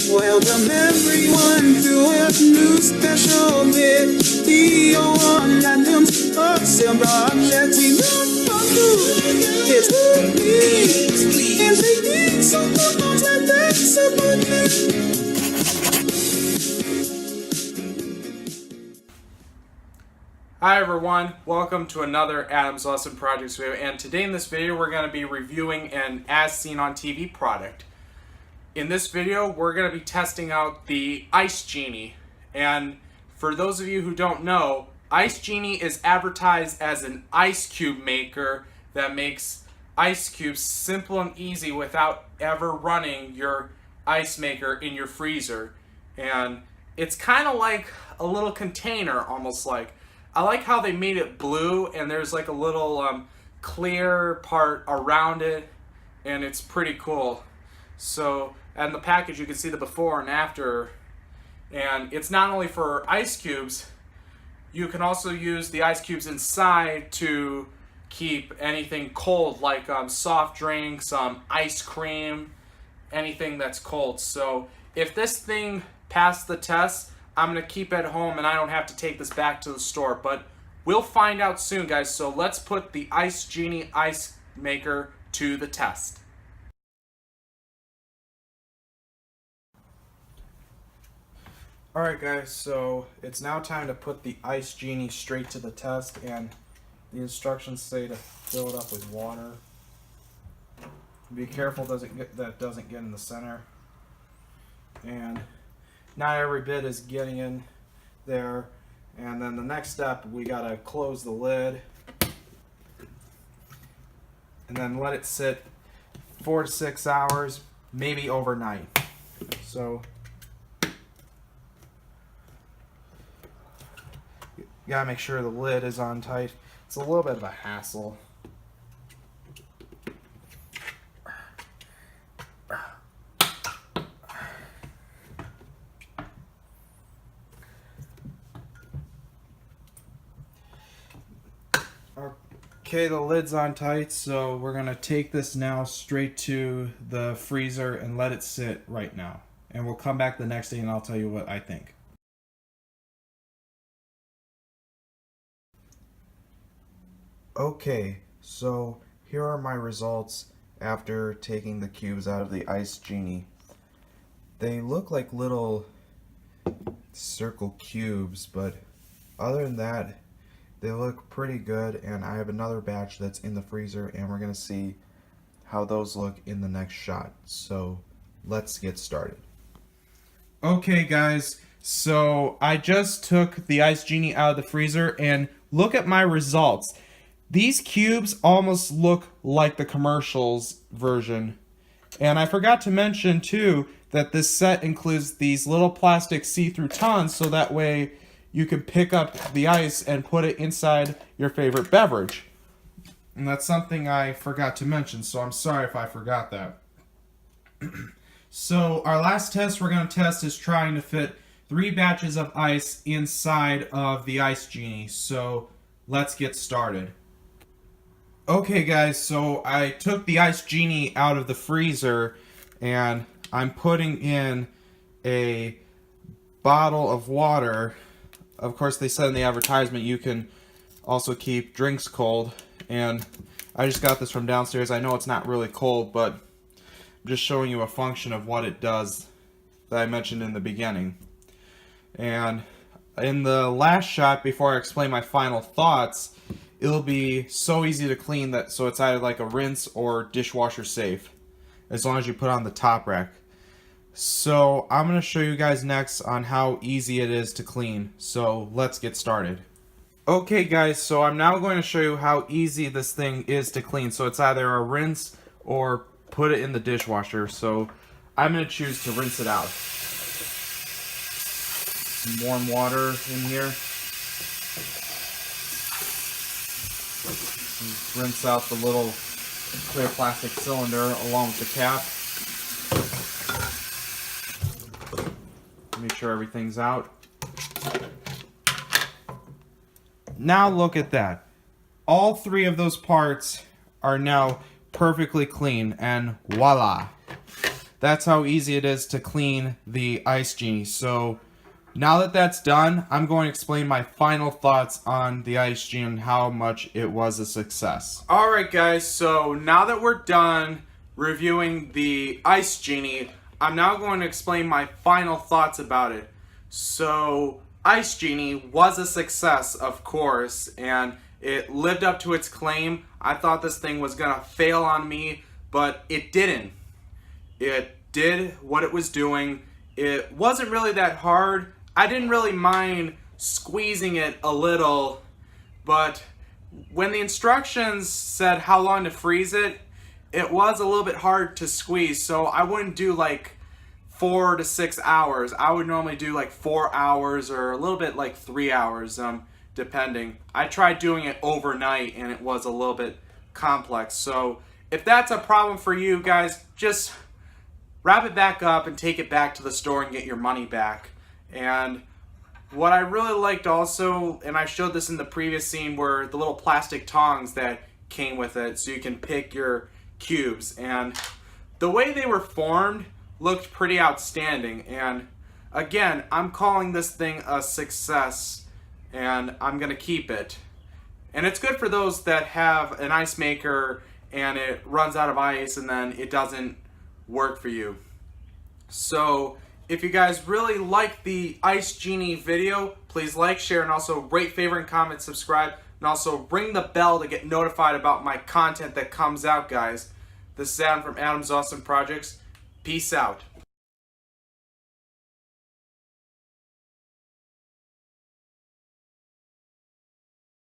Welcome everyone to a new special bit. The one randoms of some projects we love from you. It's cookies and they need some photos and that's about it. Hi everyone, welcome to another Adam's Lesson Projects video, and today in this video we're going to be reviewing an as seen on TV product. In this video we're going to be testing out the Ice Genie, and for those of you who don't know, Ice Genie is advertised as an ice cube maker that makes ice cubes simple and easy without ever running your ice maker in your freezer. And it's kind of like a little container, almost like. I like how they made it blue and there's like a little clear part around it, and it's pretty cool. So, and the package you can see the before and after, and it's not only for ice cubes, you can also use the ice cubes inside to keep anything cold, like soft drinks, ice cream, anything that's cold. So if this thing passed the test, I'm going to keep it at home and I don't have to take this back to the store. But we'll find out soon, guys. So let's put the Ice Genie ice maker to the test. Alright guys, so it's now time to put the Ice Genie straight to the test, and the instructions say to fill it up with water. Be careful that doesn't get in the center. And not every bit is getting in there. And then the next step, we gotta close the lid and then let it sit 4 to 6 hours, maybe overnight. So you gotta make sure the lid is on tight. It's a little bit of a hassle. Okay, the lid's on tight, so we're going to take this now straight to the freezer and let it sit right now. And we'll come back the next day and I'll tell you what I think. Okay, so here are my results after taking the cubes out of the Ice Genie. They look like little circle cubes, but other than that, they look pretty good, and I have another batch that's in the freezer, and we're going to see how those look in the next shot. So let's get started. Okay guys, so I just took the Ice Genie out of the freezer, and look at my results. These cubes almost look like the commercials version. And I forgot to mention too that this set includes these little plastic see-through tons, so that way you can pick up the ice and put it inside your favorite beverage. And that's something I forgot to mention, so I'm sorry if I forgot that. So our last test we're going to test is trying to fit 3 batches of ice inside of the Ice Genie. So let's get started. Okay guys, so I took the Ice Genie out of the freezer and I'm putting in a bottle of water. Of course, they said in the advertisement you can also keep drinks cold, and I just got this from downstairs. I know it's not really cold, but I'm just showing you a function of what it does that I mentioned in the beginning. And in the last shot, before I explain my final thoughts, it'll be so easy to clean that so it's either like a rinse or dishwasher safe, as long as you put on the top rack. So I'm going to show you guys next on how easy it is to clean. So let's get started. Okay guys, so I'm now going to show you how easy this thing is to clean. So it's either a rinse or put it in the dishwasher. So I'm going to choose to rinse it out. Some warm water in here. Rinse out the little clear plastic cylinder along with the cap. Make sure everything's out. Now look at that. All 3 of those parts are now perfectly clean, and voila. that's how easy it is to clean the Ice Genie. So now that that's done, I'm going to explain my final thoughts on the Ice Genie and how much it was a success. Alright guys, so now that we're done reviewing the Ice Genie, I'm now going to explain my final thoughts about it. So, Ice Genie was a success, of course, and it lived up to its claim. I thought this thing was going to fail on me, but it didn't. It did what it was doing. It wasn't really that hard. I didn't really mind squeezing it a little, but when the instructions said how long to freeze it, it was a little bit hard to squeeze, so I wouldn't do like 4 to 6 hours. I would normally do like 4 hours or a little bit like 3 hours, depending. I tried doing it overnight and it was a little bit complex, so if that's a problem for you guys, just wrap it back up and take it back to the store and get your money back. And what I really liked also, and I showed this in the previous scene, were the little plastic tongs that came with it so you can pick your cubes. And the way they were formed looked pretty outstanding. And again, I'm calling this thing a success and I'm going to keep it. And it's good for those that have an ice maker and it runs out of ice and then it doesn't work for you. So if you guys really like the Ice Genie video, please like, share, and also rate, favorite, and comment, subscribe, and also ring the bell to get notified about my content that comes out, guys. This is Adam from Adam's Awesome Projects. Peace out.